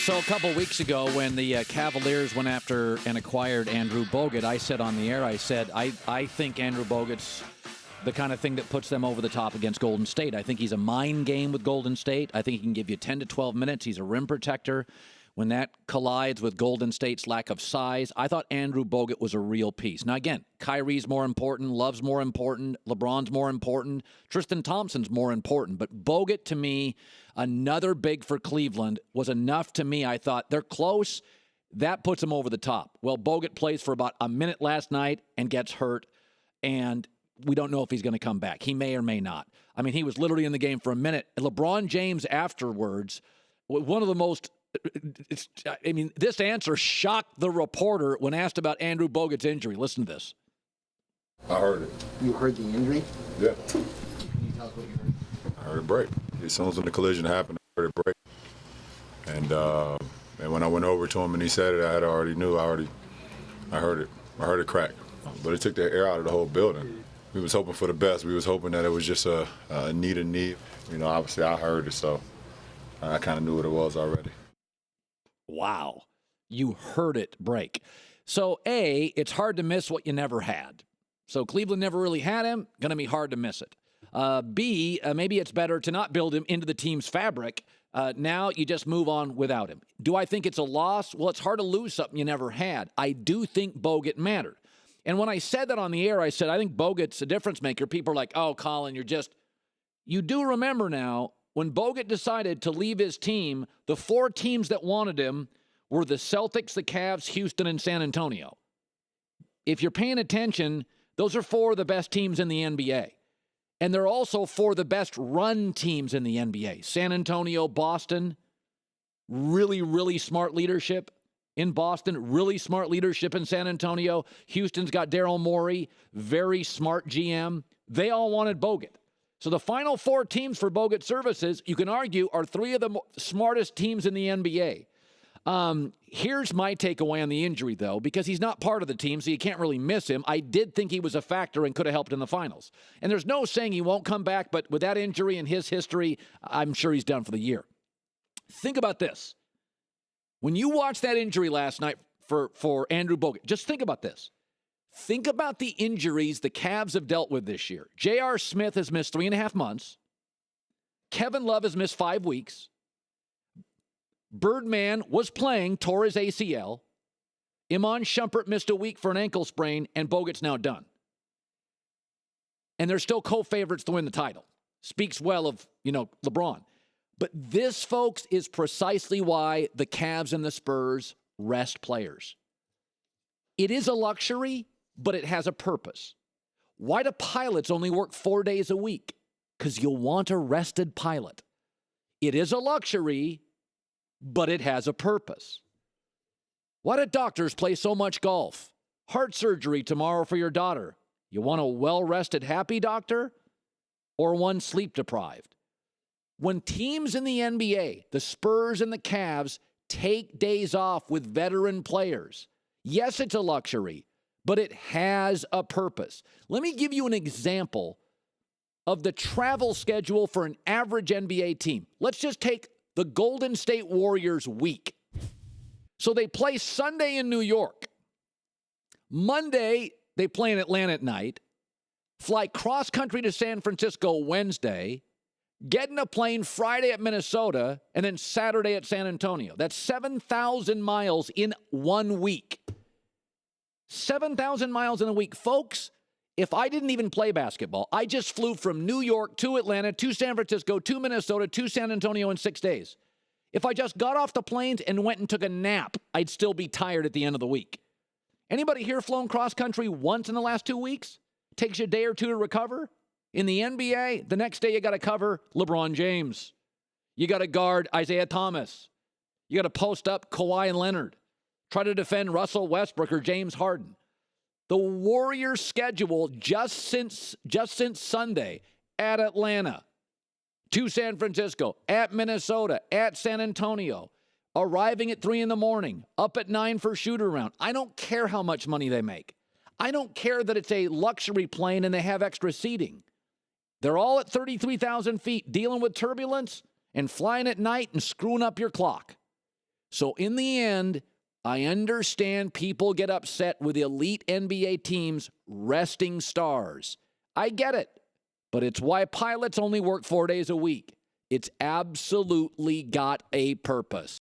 So a couple weeks ago when the Cavaliers went after and acquired Andrew Bogut, I said on the air, I think Andrew Bogut's the kind of thing that puts them over the top against Golden State. I think he's a mind game with Golden State. I think he can give you 10 to 12 minutes. He's a rim protector. When that collides with Golden State's lack of size, I thought Andrew Bogut was a real piece. Now, again, Kyrie's more important, Love's more important, LeBron's more important, Tristan Thompson's more important. But Bogut, to me, another big for Cleveland, was enough to me. I thought they're close. That puts them over the top. Well, Bogut plays for about a minute last night and gets hurt, and we don't know if he's going to come back. He may or may not. I mean, he was literally in the game for a minute. LeBron James afterwards, one of the most this answer shocked the reporter when asked about Andrew Bogut's injury. Listen to this. I heard it. You heard the injury? Yeah. Can you tell us what you heard? I heard it break. As soon as the collision happened, I heard it break. And when I went over to him and he said it, I already knew. I heard it. I heard it crack. But it took the air out of the whole building. We was hoping for the best. We was hoping that it was just a knee. You know, obviously I heard it, so I kind of knew what it was already. Wow. You heard it break. So, A, it's hard to miss what you never had. So Cleveland never really had him. Going to be hard to miss it. B, maybe it's better to not build him into the team's fabric. Now you just move on without him. Do I think it's a loss? Well, it's hard to lose something you never had. I do think Bogut mattered. And when I said that on the air, I said, I think Bogut's a difference maker. People are like, oh, Colin, you do remember now, when Bogut decided to leave his team, the four teams that wanted him were the Celtics, the Cavs, Houston, and San Antonio. If you're paying attention, those are four of the best teams in the NBA. And they're also four of the best run teams in the NBA. San Antonio, Boston, really, really smart leadership in Boston, really smart leadership in San Antonio. Houston's got Daryl Morey, very smart GM. They all wanted Bogut. So the final four teams for Bogut services, you can argue, are three of the smartest teams in the NBA. Here's my takeaway on the injury, though, because he's not part of the team, so you can't really miss him. I did think he was a factor and could have helped in the finals. And there's no saying he won't come back, but with that injury and his history, I'm sure he's done for the year. Think about this. When you watched that injury last night for Andrew Bogut, just think about this. Think about the injuries the Cavs have dealt with this year. J.R. Smith has missed 3.5 months. Kevin Love has missed 5 weeks. Birdman was playing, tore his ACL. Iman Shumpert missed a week for an ankle sprain, and Bogut's now done. And they're still co-favorites to win the title. Speaks well of, LeBron. But this, folks, is precisely why the Cavs and the Spurs rest players. It is a luxury, but it has a purpose. Why do pilots only work 4 days a week? Because you'll want a rested pilot. It is a luxury, but it has a purpose. Why do doctors play so much golf? Heart surgery tomorrow for your daughter. You want a well-rested, happy doctor or one sleep-deprived? When teams in the NBA, the Spurs and the Cavs, take days off with veteran players, yes, it's a luxury, but it has a purpose. Let me give you an example of the travel schedule for an average NBA team. Let's just take the Golden State Warriors week. So they play Sunday in New York. Monday, they play in Atlanta at night, fly cross-country to San Francisco Wednesday, get in a plane Friday at Minnesota, and then Saturday at San Antonio. That's 7,000 miles in 1 week. 7,000 miles in a week. Folks, if I didn't even play basketball, I just flew from New York to Atlanta to San Francisco to Minnesota to San Antonio in 6 days. If I just got off the planes and went and took a nap, I'd still be tired at the end of the week. Anybody here flown cross-country once in the last 2 weeks? Takes you a day or two to recover? In the NBA, the next day you got to cover LeBron James. You got to guard Isaiah Thomas. You got to post up Kawhi and Leonard. Try to defend Russell Westbrook or James Harden. The Warriors' schedule just since Sunday at Atlanta, to San Francisco, at Minnesota, at San Antonio, arriving at 3 a.m, up at 9 for shoot-around. I don't care how much money they make. I don't care that it's a luxury plane and they have extra seating. They're all at 33,000 feet, dealing with turbulence and flying at night and screwing up your clock. So in the end, I understand people get upset with elite NBA teams resting stars. I get it. But it's why pilots only work 4 days a week. It's absolutely got a purpose.